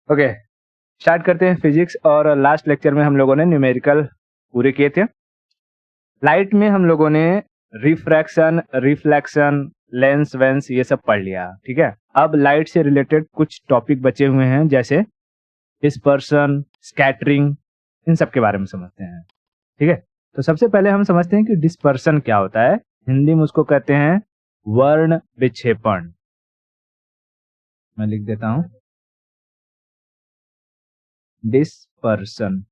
Okay, start करते हैं physics. और लास्ट लेक्चर में हम लोगों ने न्यूमेरिकल पूरे किए थे। लाइट में हम लोगों ने रिफ्रैक्शन, रिफ्लेक्शन, लेंस वेंस ये सब पढ़ लिया, ठीक है। अब लाइट से रिलेटेड कुछ टॉपिक बचे हुए हैं, जैसे डिस्पर्शन, स्कैटरिंग, इन सब के बारे में समझते हैं, ठीक है। तो सबसे पहले हम समझते हैं कि डिस्पर्शन क्या होता है। हिंदी में उसको कहते हैं वर्ण विक्षेपण। मैं लिख देता हूं, डिस्पर्शन,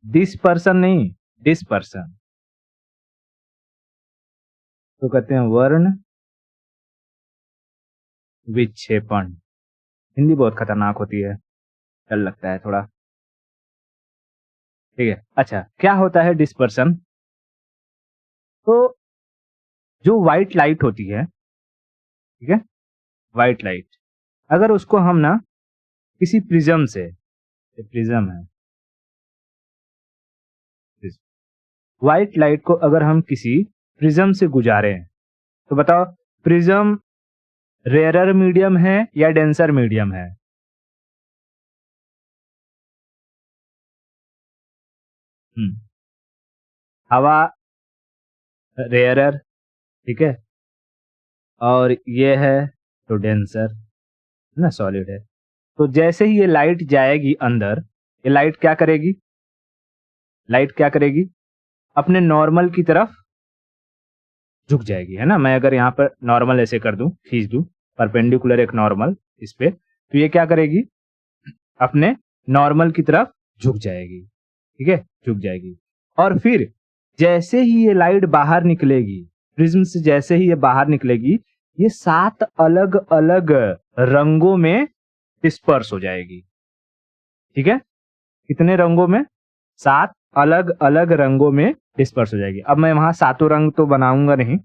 डिस्पर्शन नहीं, डिस्पर्शन तो कहते हैं वर्ण विक्षेपण। हिंदी बहुत खतरनाक होती है, डर लगता है थोड़ा, ठीक है। अच्छा, क्या होता है डिस्पर्शन? तो जो व्हाइट लाइट होती है, ठीक है, व्हाइट लाइट, अगर उसको हम ना किसी प्रिज्म से, ये प्रिज्म है, व्हाइट लाइट को अगर हम किसी प्रिज्म से गुजारें, तो बताओ प्रिज्म रेयरर मीडियम है या डेंसर मीडियम है? हवा रेयरर, ठीक है, और ये है तो डेंसर, है ना, सॉलिड है। तो जैसे ही ये लाइट जाएगी अंदर, ये लाइट क्या करेगी? लाइट क्या करेगी? अपने नॉर्मल की तरफ झुक जाएगी, है ना। मैं अगर यहाँ पर नॉर्मल ऐसे कर दूं, खींच दूं परपेंडिकुलर एक नॉर्मल इस पे, तो ये क्या करेगी? अपने नॉर्मल की तरफ झुक जाएगी, ठीक है, झुक जाएगी। और फिर जैसे ही ये लाइट बाहर निकलेगी प्रिज्म से, जैसे ही ये बाहर निकलेगी, ये 7 अलग अलग रंगों में डिस्पर्स हो जाएगी, ठीक है। कितने रंगों में? 7 अलग अलग रंगों में डिस्पर्स हो जाएगी। अब मैं वहां सातों रंग तो बनाऊंगा नहीं,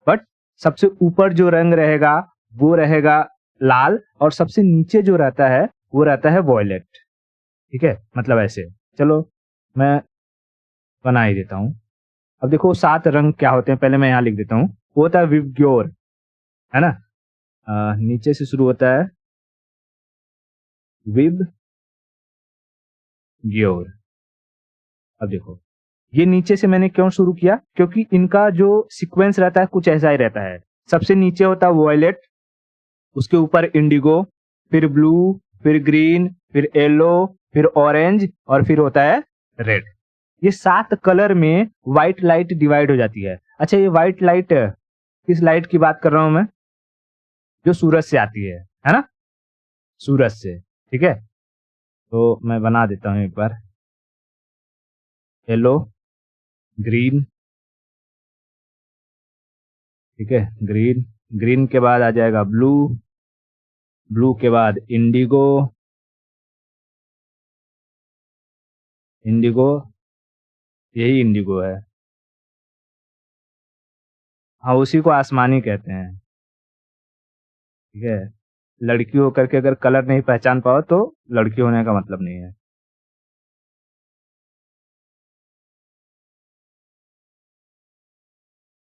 बट सबसे ऊपर जो रंग रहेगा वो रहेगा लाल, और सबसे नीचे जो रहता है वो रहता है वॉयलेट, ठीक है, मतलब ऐसे। चलो मैं बना ही देता हूं। अब देखो 7 रंग क्या होते हैं, पहले मैं यहाँ लिख देता हूँ। वो होता है विबग्योर, है ना, नीचे से शुरू होता है विब ग्योर। अब देखो ये नीचे से मैंने क्यों शुरू किया, क्योंकि इनका जो सीक्वेंस रहता है कुछ ऐसा ही रहता है। सबसे नीचे होता है वॉयलेट, उसके ऊपर इंडिगो, फिर ब्लू, फिर ग्रीन, फिर येलो, फिर ऑरेंज, और फिर होता है रेड। ये 7 कलर में व्हाइट लाइट डिवाइड हो जाती है। अच्छा, ये व्हाइट लाइट किस लाइट की बात कर रहा हूं मैं? जो सूरज से आती है ना, सूरज से, ठीक है। तो मैं बना देता हूं एक बार, येलो, ग्रीन, ठीक है, ग्रीन, ग्रीन के बाद आ जाएगा ब्लू, ब्लू के बाद इंडिगो, इंडिगो, यही इंडिगो है, हाँ उसी को आसमानी कहते हैं, ठीक है। लड़की होकर के अगर कलर नहीं पहचान पाओ तो लड़की होने का मतलब नहीं है।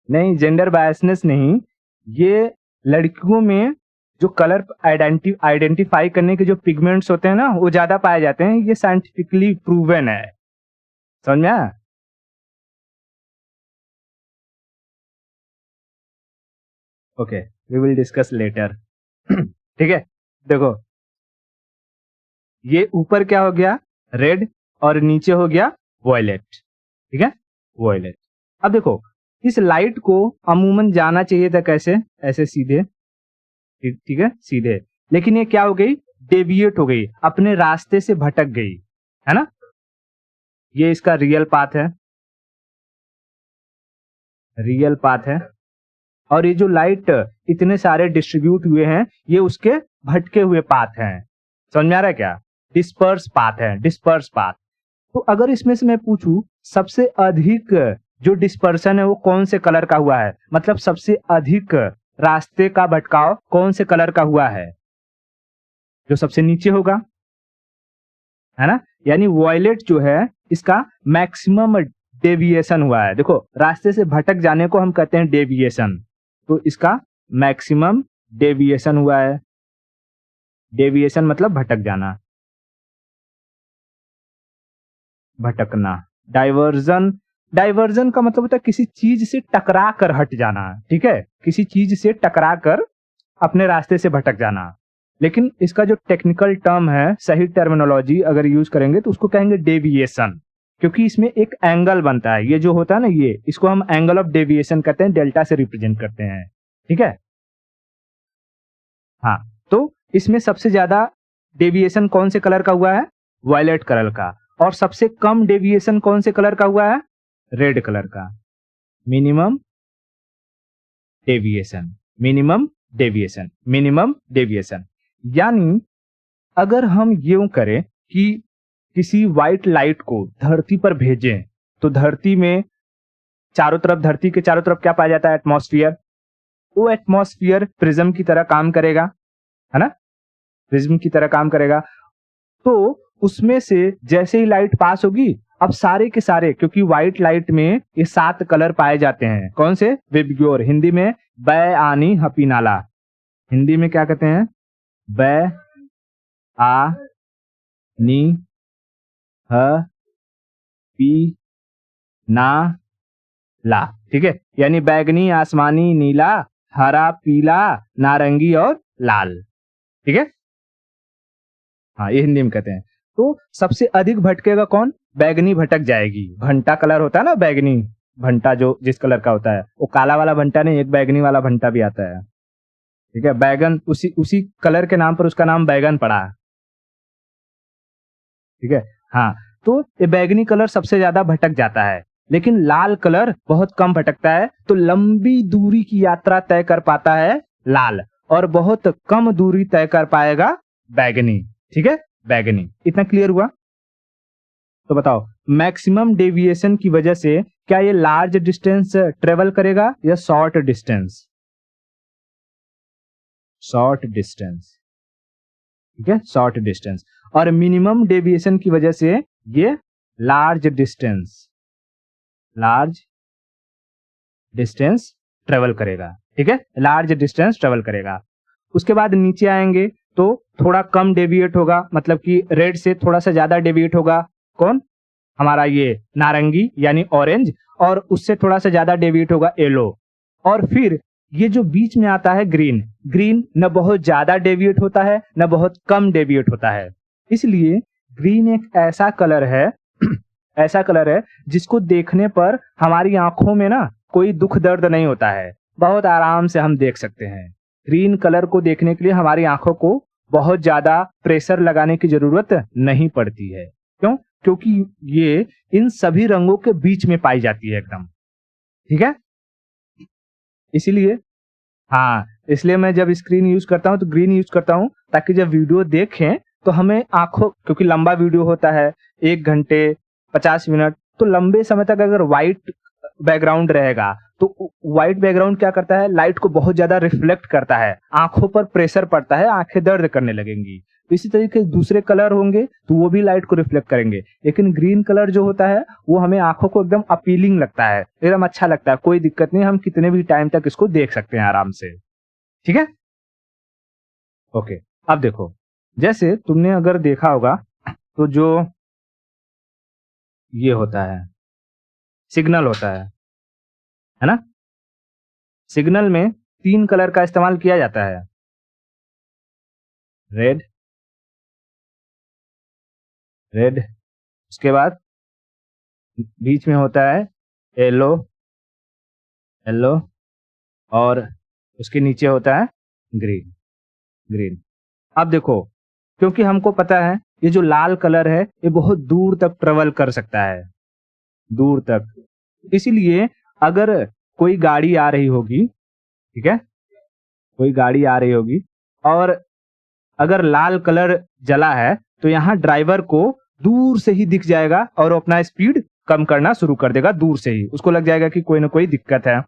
नहीं, जेंडर बायसनेस नहीं, ये लड़कियों में जो कलर आइडेंटिफाई करने के जो पिगमेंट्स होते हैं ना, वो ज्यादा पाए जाते हैं। ये साइंटिफिकली प्रूवन है, समझ में आया? Okay, we will discuss later. ठीक है, देखो ये ऊपर क्या हो गया? रेड, और नीचे हो गया वॉयलेट, ठीक है, वॉयलेट। अब देखो इस लाइट को अमूमन जाना चाहिए था कैसे? ऐसे सीधे, ठीक ठीक है, सीधे। लेकिन ये क्या हो गई? डेविएट हो गई, अपने रास्ते से भटक गई, है ना। ये इसका रियल पाथ है, रियल पाथ है। और ये जो लाइट इतने सारे डिस्ट्रीब्यूट हुए हैं, ये उसके भटके हुए पाथ हैं। समझ में आ रहा है क्या? डिस्पर्स पाथ है, डिस्पर्स पाथ। तो अगर इसमें से मैं पूछूं सबसे अधिक जो डिस्पर्सन है वो कौन से कलर का हुआ है, मतलब सबसे अधिक रास्ते का भटकाव कौन से कलर का हुआ है? जो सबसे नीचे होगा, है ना। यानी वॉयलेट जो है इसका मैक्सिमम डेविएशन हुआ है। देखो रास्ते से भटक जाने को हम कहते हैं डेविएशन, तो इसका मैक्सिमम डेविएशन हुआ है। डेविएशन मतलब भटक जाना, भटकना। डाइवर्जन, डाइवर्जन का मतलब होता है किसी चीज से टकरा कर हट जाना, ठीक है, किसी चीज से टकरा कर अपने रास्ते से भटक जाना। लेकिन इसका जो टेक्निकल टर्म है, सही टर्मिनोलॉजी अगर यूज करेंगे तो उसको कहेंगे डेविएशन, क्योंकि इसमें एक एंगल बनता है। ये जो होता है ना, ये इसको हम एंगल ऑफ डेविएशन कहते हैं, डेल्टा से रिप्रेजेंट करते हैं, ठीक है। हाँ, तो इसमें सबसे ज्यादा डेविएशन कौन से कलर का हुआ है? वायलेट कलर का। और सबसे कम डेविएशन कौन से कलर का हुआ है? रेड कलर का। Minimum deviation, minimum deviation, minimum deviation. यानी अगर हम यूं करें कि किसी व्हाइट लाइट को धरती पर भेजें, तो धरती में चारों तरफ, धरती के चारों तरफ क्या पाया जाता है? एटमॉस्फेयर। वो एटमॉस्फेयर प्रिज्म की तरह काम करेगा, है ना, प्रिज्म की तरह काम करेगा। तो उसमें से जैसे ही लाइट पास होगी, अब सारे के सारे, क्योंकि व्हाइट लाइट में ये 7 कलर पाए जाते हैं, कौन से? विबग्योर, हिंदी में बै आनी हपी नाला। हिंदी में क्या कहते हैं? बै आ नी ह पी ना ला, ठीक है, यानी बैगनी, आसमानी, नीला, हरा, पीला, नारंगी और लाल, ठीक है। हाँ, ये हिंदी में कहते हैं। तो सबसे अधिक भटकेगा कौन? बैगनी भटक जाएगी। भंटा कलर होता है ना, बैगनी भंटा, जो जिस कलर का होता है, वो काला वाला भंटा नहीं, एक बैगनी वाला भंटा भी आता है, ठीक है। बैगन, उसी कलर के नाम पर उसका नाम बैगन पड़ा, ठीक है। हाँ, तो ये बैगनी कलर सबसे ज्यादा भटक जाता है, लेकिन लाल कलर बहुत कम भटकता है। तो लंबी दूरी की यात्रा तय कर पाता है लाल, और बहुत कम दूरी तय कर पाएगा बैगनी, ठीक है, बैगनी। इतना क्लियर हुआ? तो बताओ, मैक्सिमम डेविएशन की वजह से क्या ये लार्ज डिस्टेंस ट्रेवल करेगा या शॉर्ट डिस्टेंस? शॉर्ट डिस्टेंस, ठीक है, शॉर्ट डिस्टेंस। और मिनिमम डेविएशन की वजह से ये large distance, large distance travel करेगा, ठीक है, लार्ज डिस्टेंस ट्रेवल करेगा। उसके बाद नीचे आएंगे तो थोड़ा कम डेविएट होगा, मतलब कि रेड से थोड़ा सा ज्यादा डेविएट होगा कौन? हमारा ये नारंगी यानी ऑरेंज, और उससे थोड़ा सा ज्यादा डेविएट होगा येलो। और फिर ये जो बीच में आता है ग्रीन, ग्रीन न बहुत ज्यादा डेविएट होता है न बहुत कम डेविएट होता है। इसलिए ग्रीन एक ऐसा कलर है ऐसा कलर है जिसको देखने पर हमारी आंखों में ना कोई दुख दर्द नहीं होता है, बहुत आराम से हम देख सकते हैं। ग्रीन कलर को देखने के लिए हमारी आंखों को बहुत ज्यादा प्रेशर लगाने की जरूरत नहीं पड़ती है। क्यों? क्योंकि ये इन सभी रंगों के बीच में पाई जाती है एकदम, ठीक है। इसीलिए हाँ, इसलिए मैं जब स्क्रीन यूज करता हूं तो ग्रीन यूज करता हूं, ताकि जब वीडियो देखें तो हमें आंखों, क्योंकि लंबा वीडियो होता है, 1 घंटे 50 मिनट, तो लंबे समय तक अगर व्हाइट बैकग्राउंड रहेगा तो व्हाइट बैकग्राउंड क्या करता है? लाइट को बहुत ज्यादा रिफ्लेक्ट करता है, आंखों पर प्रेशर पड़ता है, आंखें दर्द करने लगेंगी। इसी तरीके से दूसरे कलर होंगे तो वो भी लाइट को रिफ्लेक्ट करेंगे, लेकिन ग्रीन कलर जो होता है वो हमें आंखों को एकदम अपीलिंग लगता है, एकदम अच्छा लगता है, कोई दिक्कत नहीं, हम कितने भी टाइम तक इसको देख सकते हैं आराम से, ठीक है। ओके, अब देखो, जैसे तुमने अगर देखा होगा तो जो ये होता है सिग्नल होता है ना, सिग्नल में 3 कलर का इस्तेमाल किया जाता है, रेड, रेड, उसके बाद बीच में होता है येलो, येलो, और उसके नीचे होता है ग्रीन, ग्रीन। अब देखो, क्योंकि हमको पता है ये जो लाल कलर है ये बहुत दूर तक ट्रेवल कर सकता है, दूर तक, इसीलिए अगर कोई गाड़ी आ रही होगी, ठीक है, कोई गाड़ी आ रही होगी और अगर लाल कलर जला है तो यहाँ ड्राइवर को दूर से ही दिख जाएगा और वो अपना स्पीड कम करना शुरू कर देगा, दूर से ही उसको लग जाएगा कि कोई ना कोई दिक्कत है।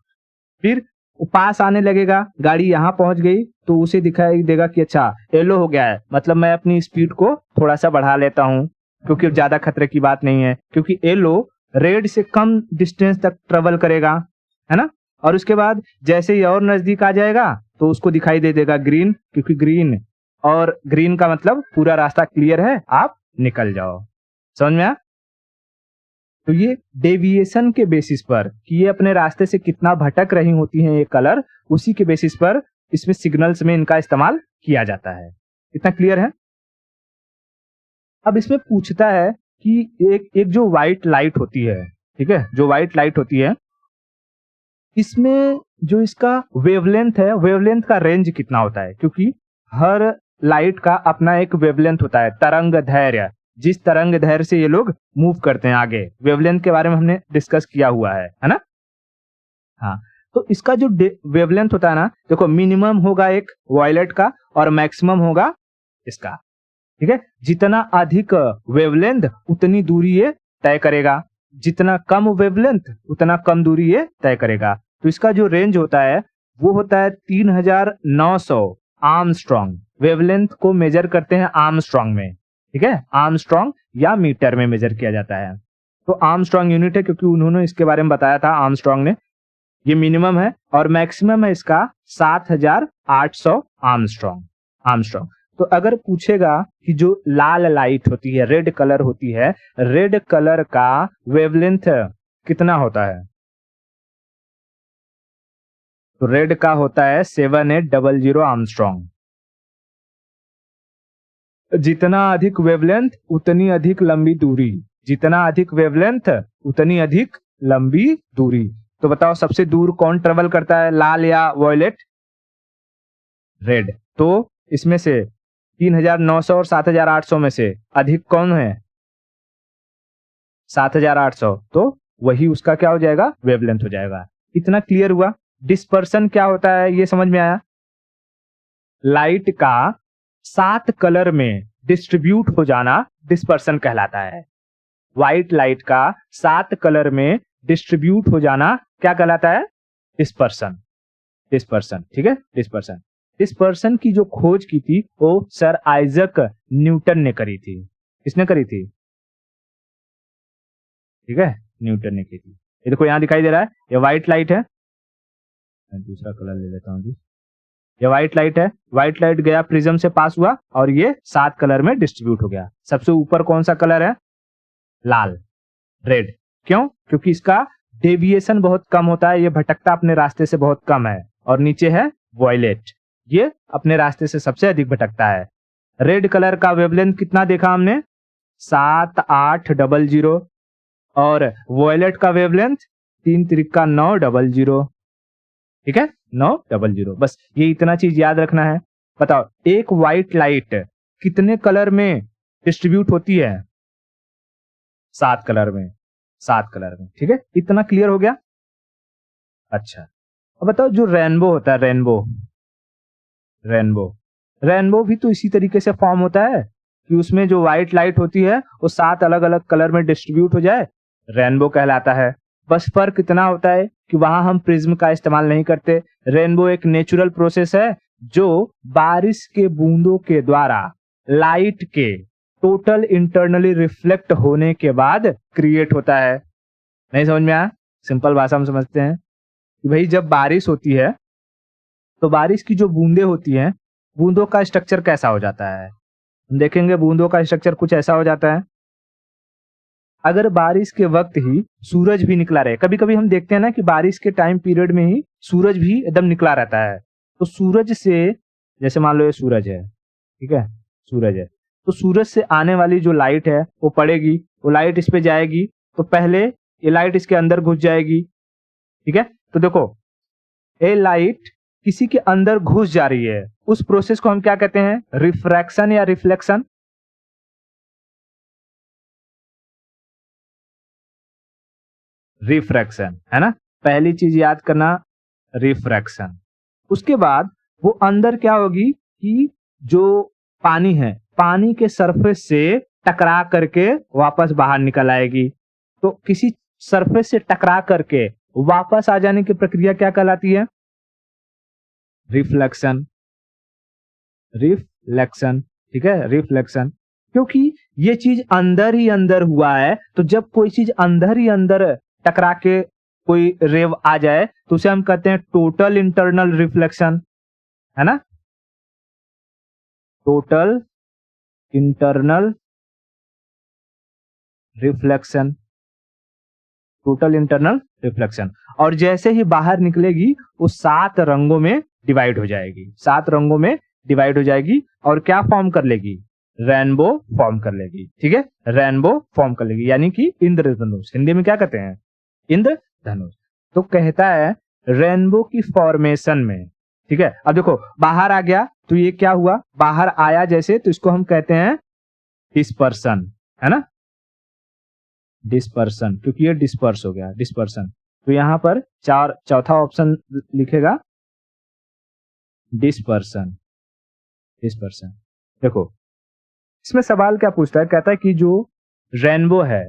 फिर वो पास आने लगेगा, गाड़ी यहाँ पहुंच गई तो उसे दिखाई देगा कि अच्छा येलो हो गया है, मतलब मैं अपनी स्पीड को थोड़ा सा बढ़ा लेता हूँ, क्योंकि ज्यादा खतरे की बात नहीं है, क्योंकि येलो रेड से कम डिस्टेंस तक ट्रेवल करेगा, है ना। और उसके बाद जैसे ही और नजदीक आ जाएगा तो उसको दिखाई दे देगा ग्रीन, क्योंकि ग्रीन और ग्रीन का मतलब पूरा रास्ता क्लियर है, आप निकल जाओ। समझ में आया? तो ये डेविएशन के बेसिस पर कि ये अपने रास्ते से कितना भटक रही होती हैं ये कलर, उसी के बेसिस पर इसमें सिग्नल्स में इनका इस्तेमाल किया जाता है। इतना क्लियर है? अब इसमें पूछता है कि एक जो व्हाइट लाइट होती है, ठीक है, जो व्हाइट लाइट होती है, इसमें जो इसका वेवलेंथ है, वेवलेंथ का रेंज कितना होता है? क्योंकि हर लाइट का अपना एक वेवलेंथ होता है, तरंग दैर्घ्य, जिस तरंग दैर्घ्य से ये लोग मूव करते हैं आगे, वेवलेंथ के बारे में हमने डिस्कस किया हुआ है ना? हाँ, तो इसका जो वेवलेंथ होता है ना, देखो मिनिमम होगा एक वॉयलेट का और मैक्सिमम होगा इसका, ठीक है। जितना अधिक वेवलेंथ उतनी दूरी ये तय करेगा, जितना कम वेवलेंथ उतना कम दूरी ये तय करेगा। तो इसका जो रेंज होता है वो होता है 3900 आर्मस्ट्रॉन्ग। वेवलेंथ को मेजर करते हैं आर्मस्ट्रॉन्ग में, ठीक है, आर्मस्ट्रॉन्ग या मीटर में मेजर किया जाता है। तो आर्मस्ट्रॉन्ग यूनिट है क्योंकि उन्होंने इसके बारे में बताया था, आर्मस्ट्रॉन्ग ने। ये मिनिमम है और मैक्सिमम है इसका 7800 आर्मस्ट्रॉन्ग। आर्मस्ट्रॉन्ग। तो अगर पूछेगा कि जो लाल लाइट होती है, रेड कलर होती है, रेड कलर का वेवलेंथ कितना होता है? तो रेड का होता है 7800 आर्मस्ट्रॉन्ग। जितना अधिक वेवलेंथ उतनी अधिक लंबी दूरी, जितना अधिक वेवलेंथ उतनी अधिक लंबी दूरी। तो बताओ सबसे दूर कौन ट्रेवल करता है, लाल या वॉयलेट? रेड। तो इसमें से 3900 और 7800 में से अधिक कौन है? 7800। तो वही उसका क्या हो जाएगा? वेवलेंथ हो जाएगा। इतना क्लियर हुआ? डिस्पर्सन क्या होता है ये समझ में आया? लाइट का 7 कलर में डिस्ट्रीब्यूट हो जाना डिस्पर्सन कहलाता है। व्हाइट लाइट का 7 कलर में डिस्ट्रीब्यूट हो जाना क्या कहलाता है? डिस्पर्सन। डिस्पर्सन, ठीक है, डिस्पर्सन। डिस्पर्सन की जो खोज की थी वो सर आइजक न्यूटन ने करी थी। किसने करी थी? ठीक है, न्यूटन ने की थी। ये देखो यहां दिखाई दे रहा है, ये व्हाइट लाइट है, मैं दूसरा कलर ले लेता हूं जी। ये व्हाइट लाइट है, व्हाइट लाइट गया प्रिज्म से पास हुआ और ये 7 कलर में डिस्ट्रीब्यूट हो गया। सबसे ऊपर कौन सा कलर है? लाल, रेड। क्यों? क्योंकि इसका डेविएशन बहुत कम होता है, ये भटकता अपने रास्ते से बहुत कम है। और नीचे है वॉयलेट, ये अपने रास्ते से सबसे अधिक भटकता है। रेड कलर का वेवलेंथ कितना देखा हमने? 7800। और वॉयलेट का वेवलेंथ 3 त्रिका 900। ठीक है, 900। बस ये इतना चीज याद रखना है। बताओ एक व्हाइट लाइट कितने कलर में डिस्ट्रीब्यूट होती है? 7 कलर में, 7 कलर में। ठीक है, इतना क्लियर हो गया? अच्छा, अब बताओ जो रेनबो होता है, रेनबो, रेनबो, रेनबो भी तो इसी तरीके से फॉर्म होता है कि उसमें जो व्हाइट लाइट होती है वो 7 अलग अलग कलर में डिस्ट्रीब्यूट हो जाए, रेनबो कहलाता है। बस फर्क इतना होता है कि वहां हम प्रिज्म का इस्तेमाल नहीं करते। रेनबो एक नेचुरल प्रोसेस है जो बारिश के बूंदों के द्वारा लाइट के टोटल इंटरनली रिफ्लेक्ट होने के बाद क्रिएट होता है। नहीं समझ में आया? सिंपल भाषा में समझते हैं कि भाई जब बारिश होती है तो बारिश की जो बूंदे होती हैं, बूंदों का स्ट्रक्चर कैसा हो जाता है? हम देखेंगे बूंदों का स्ट्रक्चर कुछ ऐसा हो जाता है। अगर बारिश के वक्त ही सूरज भी निकला रहे, कभी कभी हम देखते हैं ना कि बारिश के टाइम पीरियड में ही सूरज भी एकदम निकला रहता है, तो सूरज से, जैसे मान लो ये सूरज है, ठीक है, सूरज है, तो सूरज से आने वाली जो लाइट है वो पड़ेगी, वो लाइट इस पे जाएगी, तो पहले ये लाइट इसके अंदर घुस जाएगी। ठीक है, तो देखो ये लाइट किसी के अंदर घुस जा रही है, उस प्रोसेस को हम क्या कहते हैं? रिफ्रैक्शन या रिफ्लेक्शन। रिफ्रैक्शन है ना, पहली चीज याद करना, रिफ्रैक्शन। उसके बाद वो अंदर क्या होगी कि जो पानी है, पानी के सरफेस से टकरा करके वापस बाहर निकल आएगी। तो किसी सरफेस से टकरा करके वापस आ जाने की प्रक्रिया क्या कहलाती है? रिफ्लेक्शन। रिफ्लेक्शन, ठीक है, रिफ्लेक्शन। क्योंकि ये चीज अंदर ही अंदर हुआ है, तो जब कोई चीज अंदर ही अंदर टकरा के कोई रेव आ जाए तो उसे हम कहते हैं टोटल इंटरनल रिफ्लेक्शन, है ना। Total internal reflection, total internal reflection. और जैसे ही बाहर निकलेगी वो 7 रंगों में डिवाइड हो जाएगी, 7 रंगों में डिवाइड हो जाएगी और क्या फॉर्म कर लेगी, रेनबो फॉर्म कर लेगी। ठीक है, रेनबो फॉर्म कर लेगी, यानी कि इंद्रधनुष। हिंदी में क्या कहते हैं, इंद्रधनुष। तो कहता है रेनबो की फॉर्मेशन में, ठीक है। अब देखो बाहर आ गया तो ये क्या हुआ, बाहर आया जैसे, तो इसको हम कहते हैं डिस्पर्सन, है ना, डिस्पर्सन, क्योंकि ये डिस्पर्स हो गया, डिस्पर्सन। तो यहां पर चौथा ऑप्शन लिखेगा डिस्पर्सन, डिस्पर्सन। देखो इसमें सवाल क्या पूछता है, कहता है कि जो रेनबो है,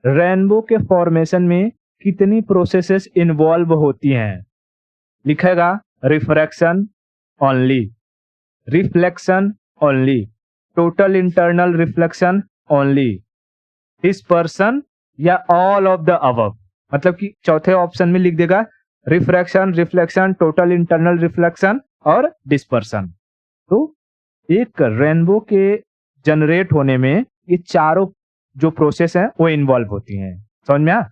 रेनबो के फॉर्मेशन में कितनी प्रोसेसेस इन्वॉल्व होती हैं। लिखेगा refraction only, reflection only, total internal reflection only, dispersion या ऑल ऑफ द अबव। मतलब कि चौथे ऑप्शन में लिख देगा refraction, reflection, total internal reflection और डिस्पर्सन। तो एक रेनबो के जनरेट होने में ये चारों जो प्रोसेस हैं वो इन्वॉल्व होती हैं। समझ में आया?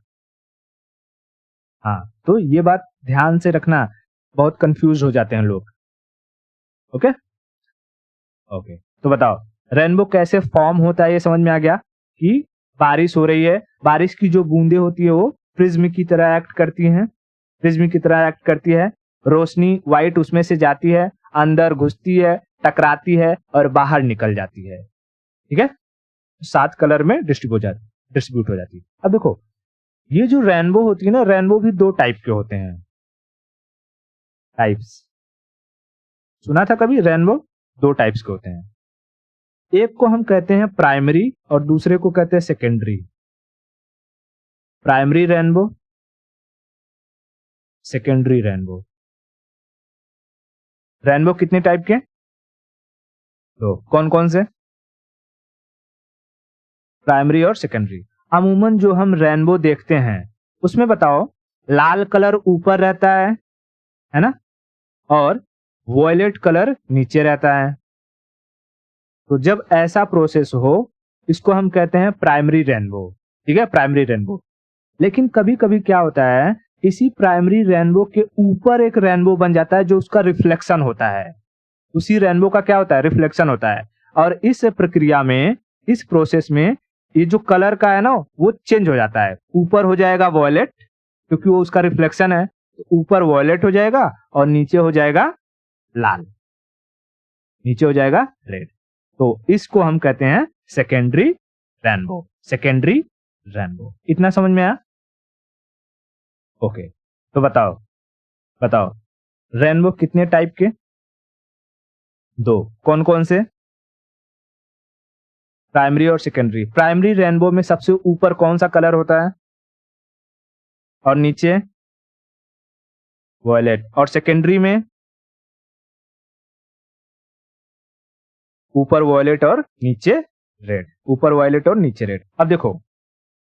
हाँ, तो ये बात ध्यान से रखना, बहुत कंफ्यूज हो जाते हैं लोग। ओके ओके, तो बताओ रेनबो कैसे फॉर्म होता है, ये समझ में आ गया कि बारिश हो रही है, बारिश की जो बूंदे होती है वो प्रिज्म की तरह एक्ट करती हैं, प्रिज्म की तरह एक्ट करती है, रोशनी व्हाइट उसमें से जाती है, अंदर घुसती है, टकराती है और बाहर निकल जाती है। ठीक है, 7 कलर में डिस्ट्रीब्यूट हो जाती है। अब देखो ये जो रेनबो होती है ना, रेनबो भी 2 टाइप के होते हैं, टाइप्स। सुना था कभी, रेनबो 2 टाइप्स के होते हैं। एक को हम कहते हैं प्राइमरी और दूसरे को कहते हैं secondary. Primary rainbow, secondary rainbow. Rainbow कितने टाइप के, तो कौन कौन से, प्राइमरी और सेकेंडरी। अमूमन जो हम रेनबो देखते हैं उसमें बताओ लाल कलर ऊपर रहता है ना, और वॉयलेट कलर नीचे रहता है। तो जब ऐसा प्रोसेस हो इसको हम कहते हैं प्राइमरी रेनबो। ठीक है, प्राइमरी रेनबो। लेकिन कभी कभी क्या होता है, इसी प्राइमरी रेनबो के ऊपर एक रेनबो बन जाता है जो उसका रिफ्लेक्शन होता है, उसी रेनबो का क्या होता है, रिफ्लेक्शन होता है। और इस प्रक्रिया में, इस प्रोसेस में ये जो कलर का है ना वो चेंज हो जाता है। ऊपर हो जाएगा वॉयलेट क्योंकि वो उसका रिफ्लेक्शन है, तो ऊपर वॉयलेट हो जाएगा और नीचे हो जाएगा लाल, नीचे हो जाएगा रेड। तो इसको हम कहते हैं सेकेंडरी रेनबो, सेकेंडरी रेनबो। इतना समझ में आया? ओके, तो बताओ रेनबो कितने टाइप के, 2। कौन कौन से, प्राइमरी और सेकेंडरी। प्राइमरी रेनबो में सबसे ऊपर कौन सा कलर होता है और नीचे वॉयलेट, और सेकेंडरी में ऊपर वॉयलेट और नीचे रेड, ऊपर वॉयलेट और नीचे रेड। अब देखो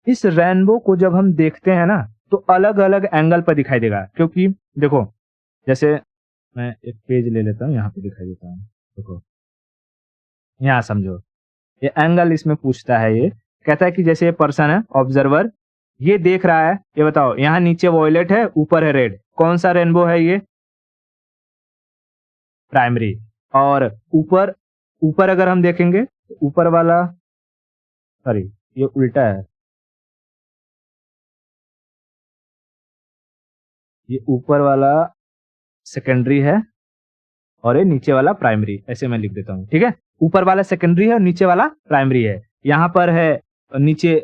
इस रेनबो को जब हम देखते हैं ना तो अलग अलग एंगल पर दिखाई देगा, क्योंकि देखो जैसे मैं एक पेज ले लेता हूं, यहां पे दिखाई देता हूं। देखो यहां समझो, ये एंगल इसमें पूछता है, ये कहता है कि जैसे ये पर्सन है ऑब्जर्वर, ये देख रहा है, ये बताओ यहाँ नीचे वॉयलेट है ऊपर है रेड, कौन सा रेनबो है ये, प्राइमरी। और ऊपर ऊपर अगर हम देखेंगे तो ऊपर वाला, सॉरी ये उल्टा है, ये ऊपर वाला सेकेंडरी है और ये नीचे वाला प्राइमरी, ऐसे मैं लिख देता हूं। ठीक है, ऊपर वाला सेकेंडरी है और नीचे वाला प्राइमरी है। यहाँ पर है नीचे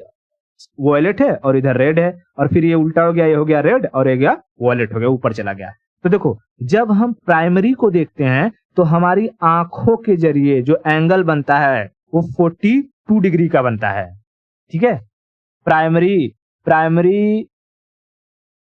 वॉयलेट है और इधर रेड है, और फिर ये उल्टा हो गया, ये हो गया रेड और ये गया वॉयलेट हो गया, ऊपर चला गया। तो देखो जब हम प्राइमरी को देखते हैं तो हमारी आंखों के जरिए जो एंगल बनता है वो 42 डिग्री का बनता है। ठीक है, प्राइमरी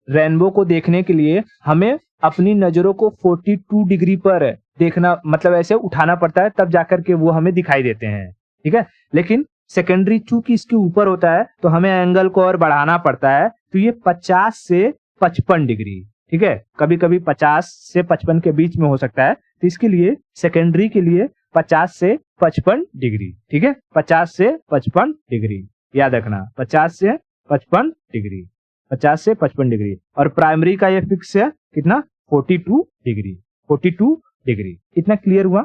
रेनबो को देखने के लिए हमें अपनी नजरों को 42 डिग्री पर देखना, मतलब ऐसे उठाना पड़ता है, तब जाकर के वो हमें दिखाई देते हैं। ठीक है, लेकिन सेकेंडरी चूंकि इसके ऊपर होता है तो हमें एंगल को और बढ़ाना पड़ता है, तो ये 50 से 55 डिग्री, ठीक है, कभी कभी 50 से 55 के बीच में हो सकता है। तो इसके लिए सेकेंडरी के लिए 50 से 55 डिग्री। ठीक है, 50 से 55 डिग्री याद रखना, 50 से 55 डिग्री, 50 से 55 डिग्री। और प्राइमरी का ये फिक्स है कितना, 42 डिग्री, 42 डिग्री। इतना क्लियर हुआ?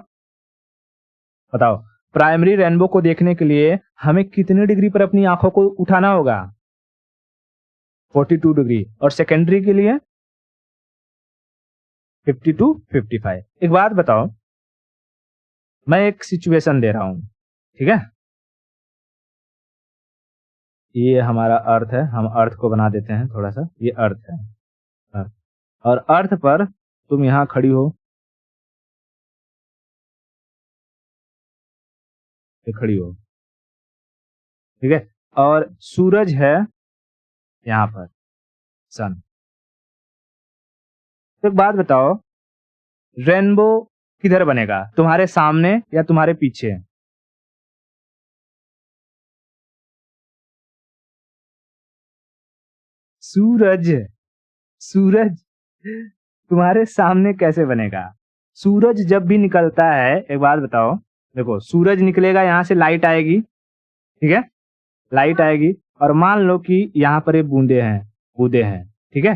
बताओ, प्राइमरी रेनबो को देखने के लिए हमें कितने डिग्री पर अपनी आंखों को उठाना होगा? 42 डिग्री। और सेकेंडरी के लिए 52, 55। एक बात बताओ, मैं एक सिचुएशन दे रहा हूं, ठीक है? ये हमारा अर्थ है, हम अर्थ को बना देते हैं थोड़ा सा, ये अर्थ है, अर्थ। और अर्थ पर तुम यहां खड़ी हो, ये खड़ी हो, ठीक है? और सूरज है यहां पर, सन। तो एक बात बताओ, रेनबो किधर बनेगा, तुम्हारे सामने या तुम्हारे पीछे? सूरज, सूरज तुम्हारे सामने कैसे बनेगा? सूरज जब भी निकलता है, एक बात बताओ, देखो सूरज निकलेगा, यहां से लाइट आएगी, ठीक है? लाइट आएगी और मान लो कि यहाँ पर ये बूंदे हैं, बूंदे हैं, ठीक है?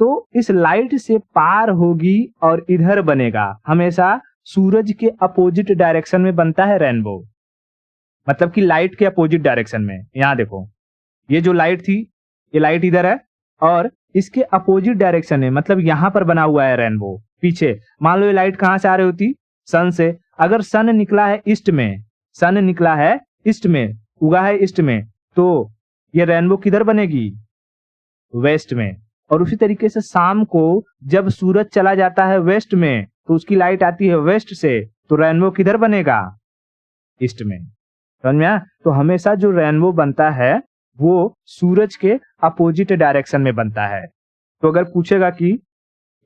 तो इस लाइट से पार होगी और इधर बनेगा। हमेशा सूरज के अपोजिट डायरेक्शन में बनता है रेनबो, मतलब कि लाइट के अपोजिट डायरेक्शन में। यहाँ देखो, ये जो लाइट थी, ये लाइट इधर है और इसके अपोजिट डायरेक्शन में, मतलब यहाँ पर बना हुआ है रेनबो। पीछे मान लो ये लाइट कहाँ से आ रही होती, सन से। अगर सन निकला है ईस्ट में, सन निकला है ईस्ट में, उगा है ईस्ट में, तो ये रेनबो किधर बनेगी? वेस्ट में। और उसी तरीके से शाम को जब सूरज चला जाता है वेस्ट में, तो उसकी लाइट आती है वेस्ट से, तो रेनबो किधर बनेगा? ईस्ट में। समझ में आया? तो हमेशा जो रेनबो बनता है वो सूरज के अपोजिट डायरेक्शन में बनता है। तो अगर पूछेगा कि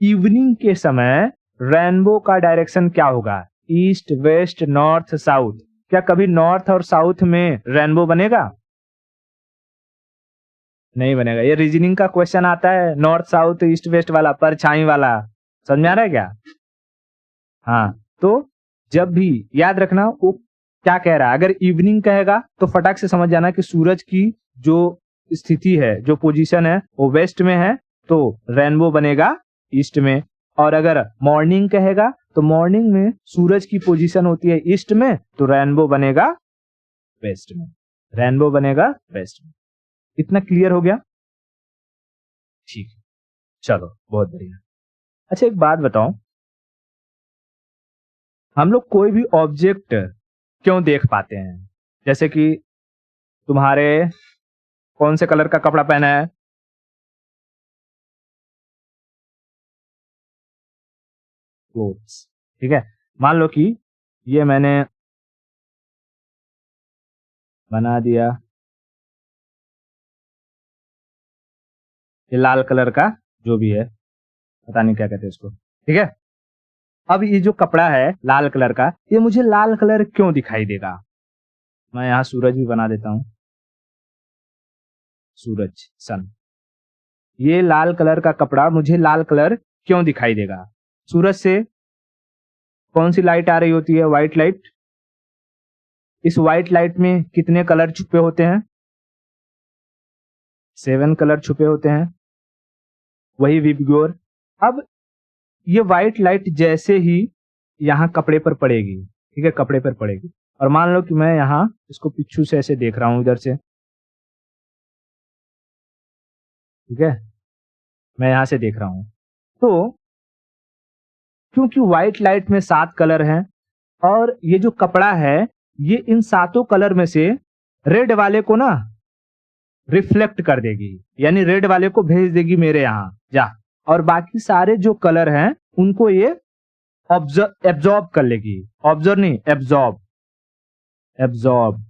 इवनिंग के समय रेनबो का डायरेक्शन क्या होगा, ईस्ट, वेस्ट, नॉर्थ, साउथ, क्या कभी नॉर्थ और साउथ में रेनबो बनेगा? नहीं बनेगा। ये रीजनिंग का क्वेश्चन आता है, नॉर्थ साउथ ईस्ट वेस्ट वाला, परछाई वाला। समझ में आ रहा है क्या? हाँ, तो जब भी याद रखना वो क्या कह रहा है। अगर इवनिंग कहेगा तो फटाक से समझ जाना कि सूरज की जो स्थिति है, जो पोजीशन है, वो वेस्ट में है, तो रेनबो बनेगा ईस्ट में। और अगर मॉर्निंग कहेगा तो मॉर्निंग में सूरज की पोजीशन होती है ईस्ट में, तो रेनबो बनेगा वेस्ट में, रेनबो बनेगा वेस्ट में। इतना क्लियर हो गया? ठीक है, चलो बहुत बढ़िया। अच्छा एक बात बताओ, हम लोग कोई भी ऑब्जेक्ट क्यों देख पाते हैं? जैसे कि तुम्हारे कौन से कलर का कपड़ा पहना है? क्लोथ्स, ठीक है? मान लो कि ये मैंने बना दिया, ये लाल कलर का जो भी है, पता नहीं क्या कहते हैं इसको, ठीक है? अब ये जो कपड़ा है लाल कलर का, ये मुझे लाल कलर क्यों दिखाई देगा? मैं यहाँ सूरज भी बना देता हूँ, सूरज, सन। ये लाल कलर का कपड़ा मुझे लाल कलर क्यों दिखाई देगा? सूरज से कौन सी लाइट आ रही होती है? White light. इस व्हाइट लाइट में कितने कलर छुपे होते हैं? 7 कलर छुपे होते हैं, वही विबग्योर। अब ये व्हाइट लाइट जैसे ही यहाँ कपड़े पर पड़ेगी, ठीक है, कपड़े पर पड़ेगी, और मान लो कि मैं यहाँ इसको पिछू से ऐसे देख रहा हूं, इधर से, ठीक है, मैं यहाँ से देख रहा हूं, तो क्योंकि व्हाइट लाइट में 7 कलर हैं और ये जो कपड़ा है ये इन 7 कलर में से रेड वाले को ना रिफ्लेक्ट कर देगी, यानी रेड वाले को भेज देगी मेरे यहाँ जा, और बाकी सारे जो कलर हैं उनको ये एब्जॉर्ब कर लेगी। ऑब्जर्व नहीं, एब्जॉर्ब, एब्जॉर्ब,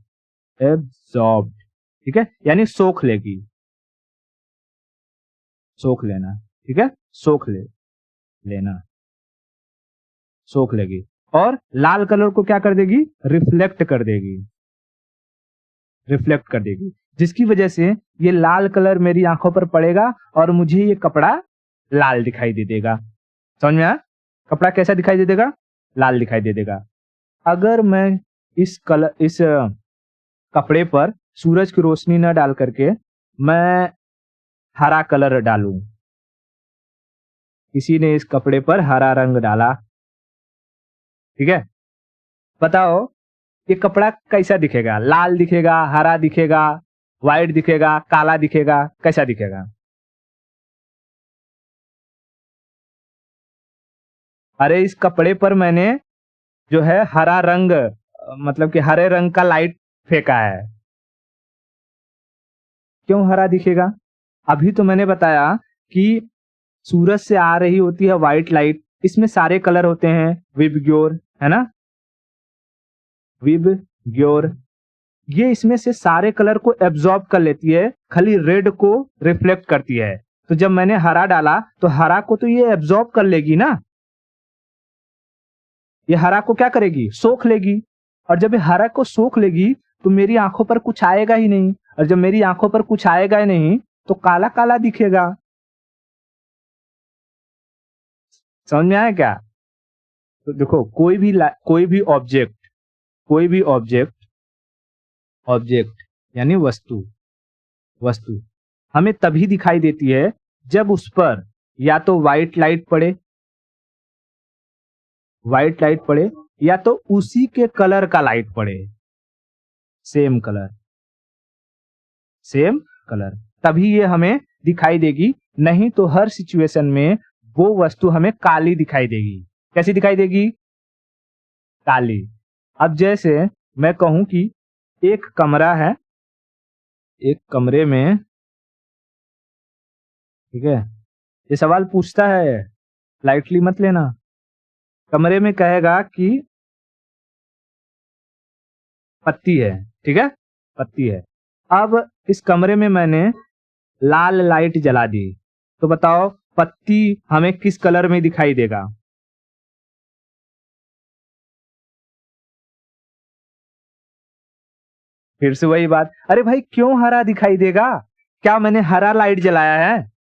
एब्जॉर्ब, ठीक है, यानी सोख लेगी, सोख लेना, ठीक है, सोख लेना, सोख लेगी। और लाल कलर को क्या कर देगी? रिफ्लेक्ट कर देगी, रिफ्लेक्ट कर देगी, जिसकी वजह से ये लाल कलर मेरी आंखों पर पड़ेगा और मुझे ये कपड़ा लाल दिखाई दे देगा। समझ में आया? कपड़ा कैसा दिखाई दे देगा? लाल दिखाई दे देगा। अगर मैं इस कपड़े पर सूरज की रोशनी न डाल करके मैं हरा कलर डालूं, किसी ने इस कपड़े पर हरा रंग डाला, ठीक है, बताओ ये कपड़ा कैसा दिखेगा? लाल दिखेगा, हरा दिखेगा, व्हाइट दिखेगा, काला दिखेगा, कैसा दिखेगा? अरे इस कपड़े पर मैंने जो है हरा रंग मतलब कि हरे रंग का लाइट फेंका है, क्यों हरा दिखेगा? अभी तो मैंने बताया कि सूरज से आ रही होती है व्हाइट लाइट, इसमें सारे कलर होते हैं विबग्योर, है ना, विबग्योर, ये इसमें से सारे कलर को एब्जॉर्ब कर लेती है, खाली रेड को रिफ्लेक्ट करती है। तो जब मैंने हरा डाला तो हरा को तो ये एब्जॉर्ब कर लेगी ना, ये हरा को क्या करेगी? सोख लेगी। और जब ये हरा को सोख लेगी तो मेरी आंखों पर कुछ आएगा ही नहीं, और जब मेरी आंखों पर कुछ आएगा ही नहीं तो काला काला दिखेगा। समझ में आया क्या? तो देखो कोई भी ऑब्जेक्ट यानी वस्तु हमें तभी दिखाई देती है जब उस पर या तो व्हाइट लाइट पड़े या तो उसी के कलर का लाइट पड़े, सेम कलर, सेम कलर, तभी ये हमें दिखाई देगी, नहीं तो हर सिचुएशन में वो वस्तु हमें काली दिखाई देगी। कैसी दिखाई देगी? काली। अब जैसे मैं कहूं कि एक कमरा है, एक कमरे में, ठीक है, ये सवाल पूछता है, लाइटली मत लेना। कमरे में कहेगा कि पत्ती है, ठीक है, पत्ती है। अब इस कमरे में मैंने लाल लाइट जला दी, तो बताओ पत्ती हमें किस कलर में दिखाई देगा? फिर से वही बात, अरे भाई क्यों हरा दिखाई देगा? क्या मैंने हरा लाइट जलाया है?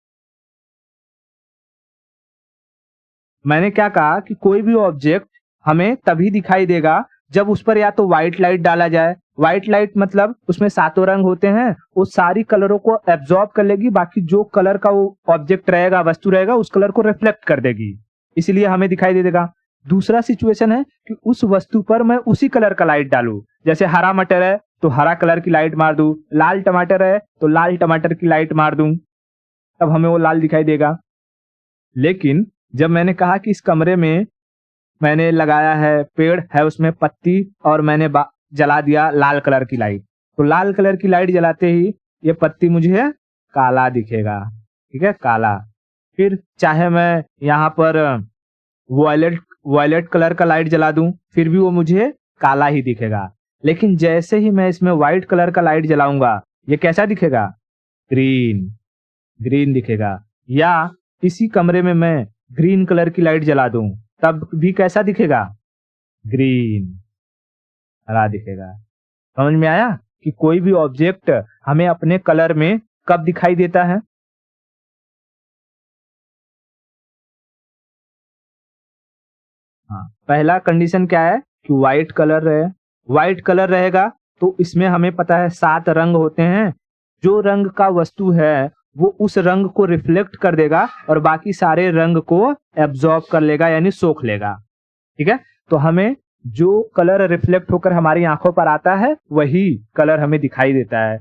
मैंने क्या कहा कि कोई भी ऑब्जेक्ट हमें तभी दिखाई देगा जब उस पर या तो व्हाइट लाइट डाला जाए, व्हाइट लाइट मतलब उसमें सातों रंग होते हैं, वो सारी कलरों को एब्जॉर्ब कर लेगी, बाकी जो कलर का वो ऑब्जेक्ट रहेगा, वस्तु रहेगा, उस कलर को रिफ्लेक्ट कर देगी, इसलिए हमें दिखाई दे देगा। दूसरा सिचुएशन है कि उस वस्तु पर मैं उसी कलर का लाइट डालू, जैसे हरा मटर है तो हरा कलर की लाइट मार दूं, लाल टमाटर है तो लाल टमाटर की लाइट मार दूं, तब हमें वो लाल दिखाई देगा। लेकिन जब मैंने कहा कि इस कमरे में मैंने लगाया है, पेड़ है उसमें पत्ती, और मैंने जला दिया लाल कलर की लाइट, तो लाल कलर की लाइट जलाते ही ये पत्ती मुझे काला दिखेगा, ठीक है, काला। फिर चाहे मैं यहाँ पर वॉयलेट वॉयलेट कलर का लाइट जला दूं, फिर भी वो मुझे काला ही दिखेगा। लेकिन जैसे ही मैं इसमें व्हाइट कलर का लाइट जलाऊंगा, ये कैसा दिखेगा? ग्रीन, ग्रीन दिखेगा। या इसी कमरे में मैं ग्रीन कलर की लाइट जला दूं, तब भी कैसा दिखेगा? ग्रीन, हरा दिखेगा। समझ में आया कि कोई भी ऑब्जेक्ट हमें अपने कलर में कब दिखाई देता है? हाँ, पहला कंडीशन क्या है कि व्हाइट कलर रहे। व्हाइट कलर रहेगा तो इसमें हमें पता है 7 रंग होते हैं, जो रंग का वस्तु है वो उस रंग को रिफ्लेक्ट कर देगा और बाकी सारे रंग को एब्जॉर्ब कर लेगा यानी सोख लेगा, ठीक है। तो हमें जो कलर रिफ्लेक्ट होकर हमारी आंखों पर आता है वही कलर हमें दिखाई देता है।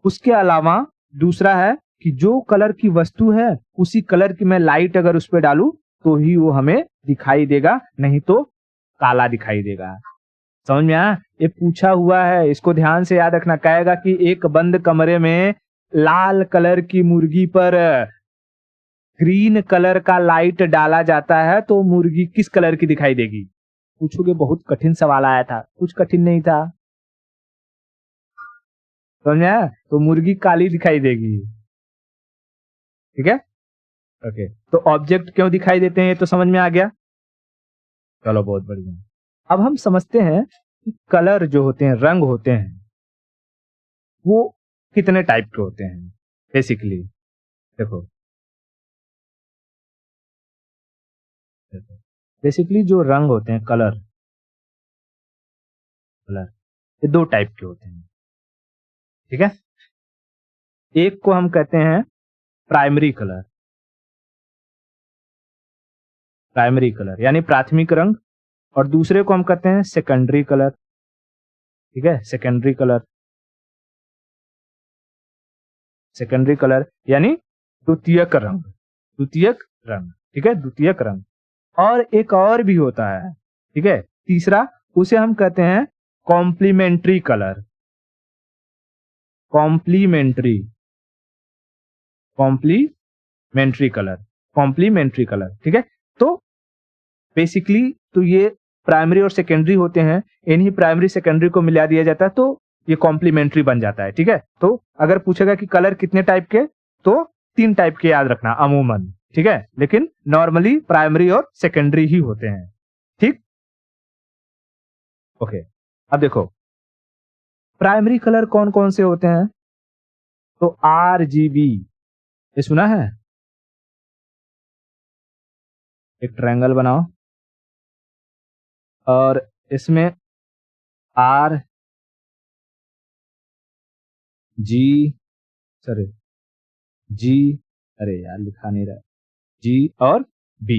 उसके अलावा दूसरा है कि जो कलर की वस्तु है उसी कलर की मैं लाइट अगर उस पर डालूं तो ही वो हमें दिखाई देगा, नहीं तो काला दिखाई देगा। समझ में आया? ये पूछा हुआ है, इसको ध्यान से याद रखना। कहेगा कि एक बंद कमरे में लाल कलर की मुर्गी पर ग्रीन कलर का लाइट डाला जाता है तो मुर्गी किस कलर की दिखाई देगी? पूछोगे बहुत कठिन सवाल आया था, कुछ कठिन नहीं था, समझ में आया? तो मुर्गी काली दिखाई देगी, ठीक है, ओके। तो ऑब्जेक्ट क्यों दिखाई देते हैं ये तो समझ में आ गया। चलो बहुत बढ़िया। अब हम समझते हैं कि कलर जो होते हैं, रंग होते हैं, वो कितने टाइप के होते हैं बेसिकली। देखो देखो बेसिकली जो रंग होते हैं, कलर, कलर, ये दो टाइप के होते हैं। ठीक है, एक को हम कहते हैं प्राइमरी कलर, प्राइमरी कलर यानी प्राथमिक रंग, और दूसरे को हम कहते हैं सेकेंडरी कलर। ठीक है, सेकेंडरी कलर, सेकेंडरी कलर यानी द्वितीयक रंग, द्वितीयक रंग। ठीक है, द्वितीयक रंग। और एक और भी होता है, ठीक है, तीसरा, उसे हम कहते हैं complementary colour, complementary, complementary colour, complementary colour. ठीक है, तो बेसिकली तो ये प्राइमरी और सेकेंडरी होते हैं, इन्हीं प्राइमरी सेकेंडरी को मिला दिया जाता है तो ये कॉम्प्लीमेंट्री बन जाता है। ठीक है, तो अगर पूछेगा कि कलर कितने टाइप के, तो 3 टाइप के याद रखना अमूमन। ठीक है, लेकिन नॉर्मली प्राइमरी और सेकेंडरी ही होते हैं। ठीक, ओके। अब देखो प्राइमरी कलर कौन कौन से होते हैं, तो RGB, ये सुना है? एक ट्रायंगल बनाओ और इसमें R G, सॉरी G, अरे यार लिखा नहीं रहा, G और B।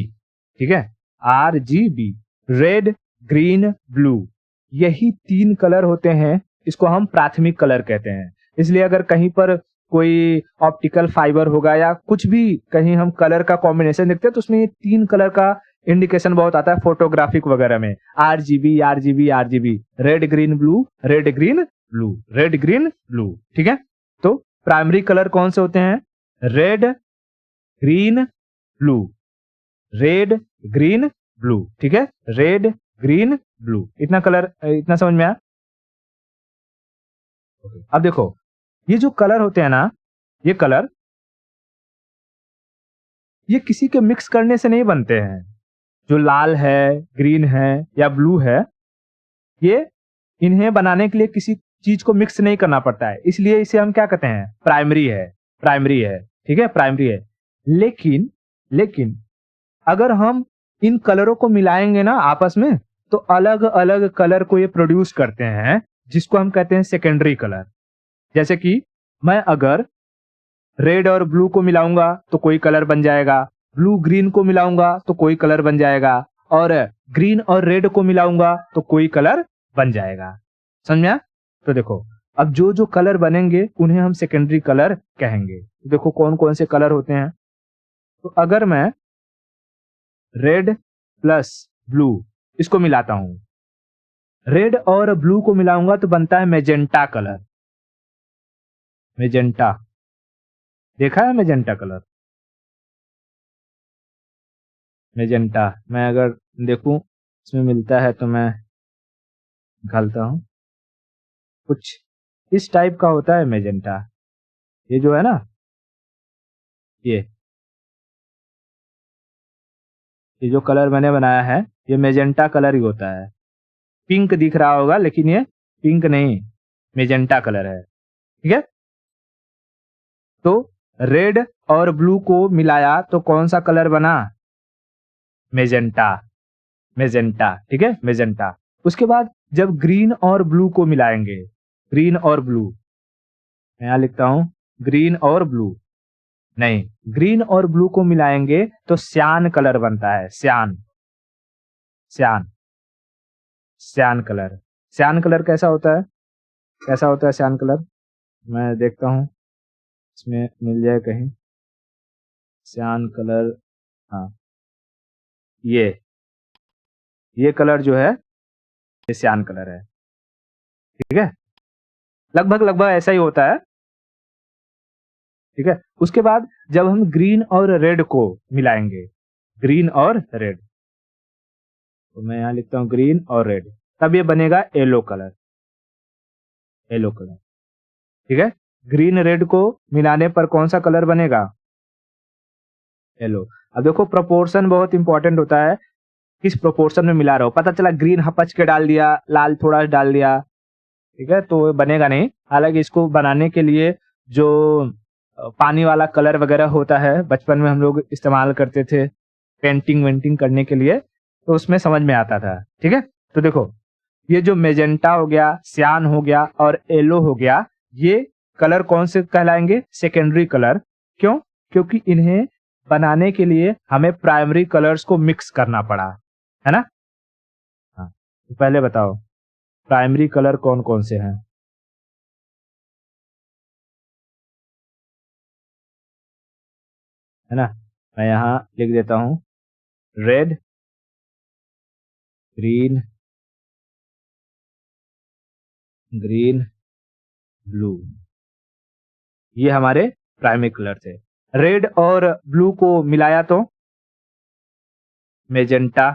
ठीक है, RGB, रेड, ग्रीन, ब्लू, यही 3 कलर होते हैं, इसको हम प्राथमिक कलर कहते हैं। इसलिए अगर कहीं पर कोई ऑप्टिकल फाइबर होगा या कुछ भी कहीं हम कलर का कॉम्बिनेशन देखते हैं तो उसमें ये 3 कलर का इंडिकेशन बहुत आता है फोटोग्राफिक वगैरह में, RGB RGB RGB, red green blue, red green blue, red green blue. ठीक है, तो प्राइमरी कलर कौन से होते हैं, red, green, blue, red, green, blue. ठीक है, रेड, ग्रीन, ब्लू, इतना कलर, इतना समझ में आया? अब देखो ये जो कलर होते हैं ना, ये कलर ये किसी के मिक्स करने से नहीं बनते हैं। जो लाल है, ग्रीन है या ब्लू है, ये इन्हें बनाने के लिए किसी चीज को मिक्स नहीं करना पड़ता है, इसलिए इसे हम क्या कहते हैं, प्राइमरी है, प्राइमरी है। ठीक है, प्राइमरी है। लेकिन लेकिन अगर हम इन कलरों को मिलाएंगे ना आपस में, तो अलग अलग कलर को ये प्रोड्यूस करते हैं, जिसको हम कहते हैं सेकेंडरी कलर। जैसे कि मैं अगर रेड और ब्लू को मिलाऊंगा तो कोई कलर बन जाएगा, ब्लू ग्रीन को मिलाऊंगा तो कोई कलर बन जाएगा, और ग्रीन और रेड को मिलाऊंगा तो कोई कलर बन जाएगा। समझा? तो देखो अब जो जो कलर बनेंगे उन्हें हम सेकेंडरी कलर कहेंगे। देखो कौन कौन से कलर होते हैं, तो अगर मैं रेड प्लस ब्लू इसको मिलाता हूं, रेड और ब्लू को मिलाऊंगा तो बनता है मेजेंटा कलर, मेजेंटा, देखा है मेजेंटा कलर, मेजेंटा। मैं अगर देखूं इसमें मिलता है तो मैं घालता हूं, कुछ इस टाइप का होता है मेजेंटा। ये जो है ना, ये जो कलर मैंने बनाया है ये मेजेंटा कलर ही होता है। पिंक दिख रहा होगा लेकिन ये पिंक नहीं, मेजेंटा कलर है। ठीक है, तो रेड और ब्लू को मिलाया तो कौन सा कलर बना, मेजेंटा, मेजेंटा। ठीक है, मेजेंटा। उसके बाद जब ग्रीन और ब्लू को मिलाएंगे, ग्रीन और ब्लू, मैं यहां लिखता हूं ग्रीन और ब्लू, नहीं, ग्रीन और ब्लू को मिलाएंगे तो सियान कलर बनता है, सियान, सियान, सियान कलर। सियान कलर कैसा होता है, कैसा होता है सियान कलर, मैं देखता हूं इसमें मिल जाए कहीं सियान कलर। हाँ, ये कलर जो है ये सियान कलर है। ठीक है, लगभग लगभग ऐसा ही होता है। ठीक है, उसके बाद जब हम ग्रीन और रेड को मिलाएंगे, ग्रीन और रेड, तो मैं यहां लिखता हूं ग्रीन और रेड, तब ये बनेगा येलो कलर, येलो कलर। ठीक है, ग्रीन रेड को मिलाने पर कौन सा कलर बनेगा, येलो। अब देखो प्रोपोर्शन बहुत इंपॉर्टेंट होता है, किस प्रोपोर्शन में मिला रहा हो। पता चला ग्रीन हपच के डाल दिया, लाल थोड़ा डाल दिया, ठीक है, तो बनेगा नहीं। हालांकि इसको बनाने के लिए जो पानी वाला कलर वगैरह होता है, बचपन में हम लोग इस्तेमाल करते थे पेंटिंग वेंटिंग करने के लिए, तो उसमें समझ में आता था। ठीक है, तो देखो ये जो मेजेंटा हो गया, सियान हो गया और येलो हो गया, ये कलर कौन से कहलाएंगे? Secondary colour. क्यों? क्योंकि इन्हें बनाने के लिए हमें प्राइमरी कलर्स को मिक्स करना पड़ा, है ना? हाँ, तो पहले बताओ प्राइमरी कलर कौन कौन से हैं? है ना? मैं यहाँ लिख देता हूं, रेड, ग्रीन, ग्रीन, ब्लू, ये हमारे प्राइमरी कलर थे। रेड और ब्लू को मिलाया तो मेजेंटा,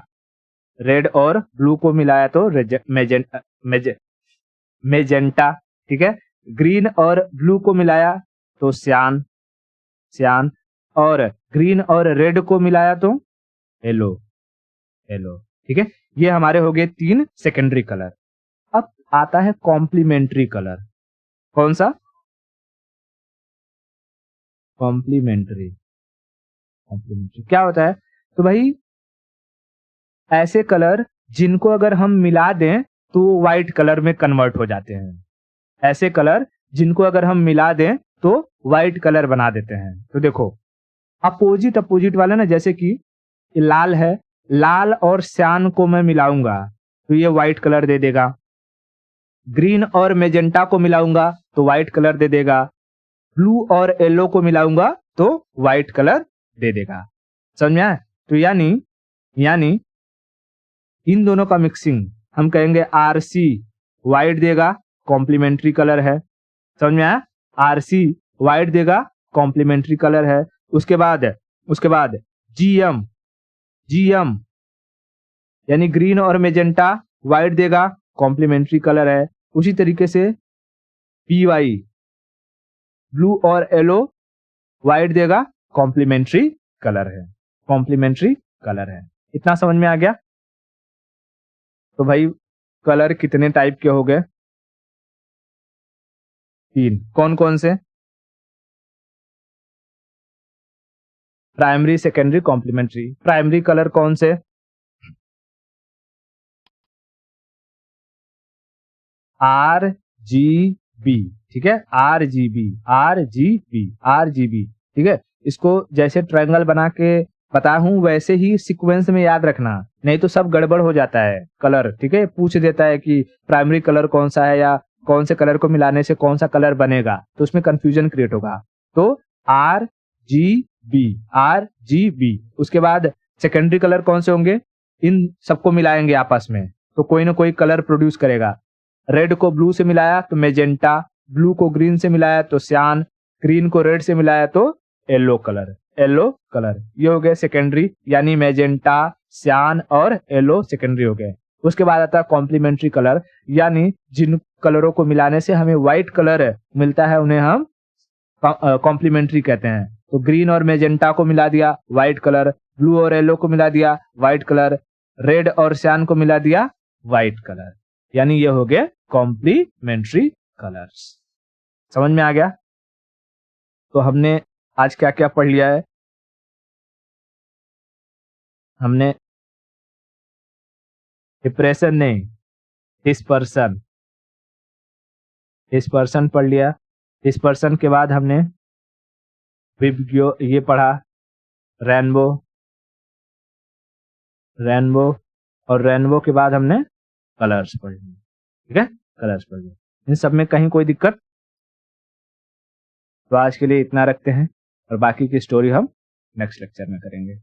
रेड और ब्लू को मिलाया तो मेजेंटा, ठीक है। ग्रीन और ब्लू को मिलाया तो सियान, सियान, और ग्रीन और रेड को मिलाया तो येलो, येलो, ठीक है। ये हमारे हो गए 3 सेकेंडरी कलर। अब आता है कॉम्प्लीमेंट्री कलर। कौन सा? कॉम्प्लीमेंट्री। कॉम्प्लीमेंट्री क्या होता है? तो भाई ऐसे कलर जिनको अगर हम मिला दें तो व्हाइट कलर में कन्वर्ट हो जाते हैं। ऐसे कलर जिनको अगर हम मिला दें तो व्हाइट कलर बना देते हैं। तो देखो अपोजिट अपोजिट वाला ना, जैसे कि लाल है, लाल और सियान को मैं मिलाऊंगा तो ये व्हाइट कलर दे देगा। ग्रीन और मेजेंटा को मिलाऊंगा तो व्हाइट कलर दे देगा। ब्लू और येलो को मिलाऊंगा तो व्हाइट कलर दे देगा। समझ में आया? तो यानी यानी इन दोनों का मिक्सिंग हम कहेंगे आरसी, व्हाइट देगा, कॉम्प्लीमेंट्री कलर है। समझ में आया? आरसी व्हाइट देगा, कॉम्प्लीमेंट्री कलर है। उसके बाद जीएम, जीएम यानी ग्रीन और मेजेंटा व्हाइट देगा, कॉम्प्लीमेंट्री कलर है। उसी तरीके से पीवाई, ब्लू और येलो व्हाइट देगा, कॉम्प्लीमेंट्री कलर है, कॉम्प्लीमेंट्री कलर है। इतना समझ में आ गया? तो भाई कलर कितने टाइप के हो गए? 3। कौन कौन से? Primary, secondary, complementary. Primary colour कौन से? आर जी बी, ठीक है। R G B, R G B, R G B, ठीक है। इसको जैसे ट्रायंगल बना के बताया हूं वैसे ही सीक्वेंस में याद रखना, नहीं तो सब गड़बड़ हो जाता है कलर, ठीक है। पूछ देता है कि प्राइमरी कलर कौन सा है या कौन से कलर को मिलाने से कौन सा कलर बनेगा, तो उसमें कंफ्यूजन क्रिएट होगा। तो R G B, R G B. उसके बाद सेकेंडरी कलर कौन से होंगे? इन सबको मिलाएंगे आपस में तो कोई ना कोई कलर प्रोड्यूस करेगा। रेड को ब्लू से मिलाया तो मेजेंटा, ब्लू को ग्रीन से मिलाया तो सियान, ग्रीन को रेड से मिलाया तो येलो कलर, येलो कलर। ये हो गए सेकेंडरी, यानी मेजेंटा, सियान और येलो सेकेंडरी हो गए। उसके बाद आता है कॉम्प्लीमेंट्री कलर, यानी जिन कलरों को मिलाने से हमें व्हाइट कलर मिलता है उन्हें हम कॉम्प्लीमेंट्री कहते हैं। तो ग्रीन और मेजेंटा को मिला दिया, व्हाइट कलर, ब्लू और येलो को मिला दिया, व्हाइट कलर, रेड और सियान को मिला दिया, व्हाइट कलर। यानी ये हो गए कॉम्प्लीमेंट्री कलर्स। समझ में आ गया? तो हमने आज क्या क्या पढ़ लिया है? हमने डिप्रेशन नहीं, डिस्पर्सन, डिस्पर्सन पढ़ लिया। डिस्पर्सन के बाद हमने विब्रियो ये पढ़ा, रेनबो, रेनबो, और रेनबो के बाद हमने कलर्स पढ़ लिए, ठीक है। कलर्स पढ़ लिए। इन सब में कहीं कोई दिक्कत? तो आज के लिए इतना रखते हैं और बाकी की स्टोरी हम नेक्स्ट लेक्चर में करेंगे।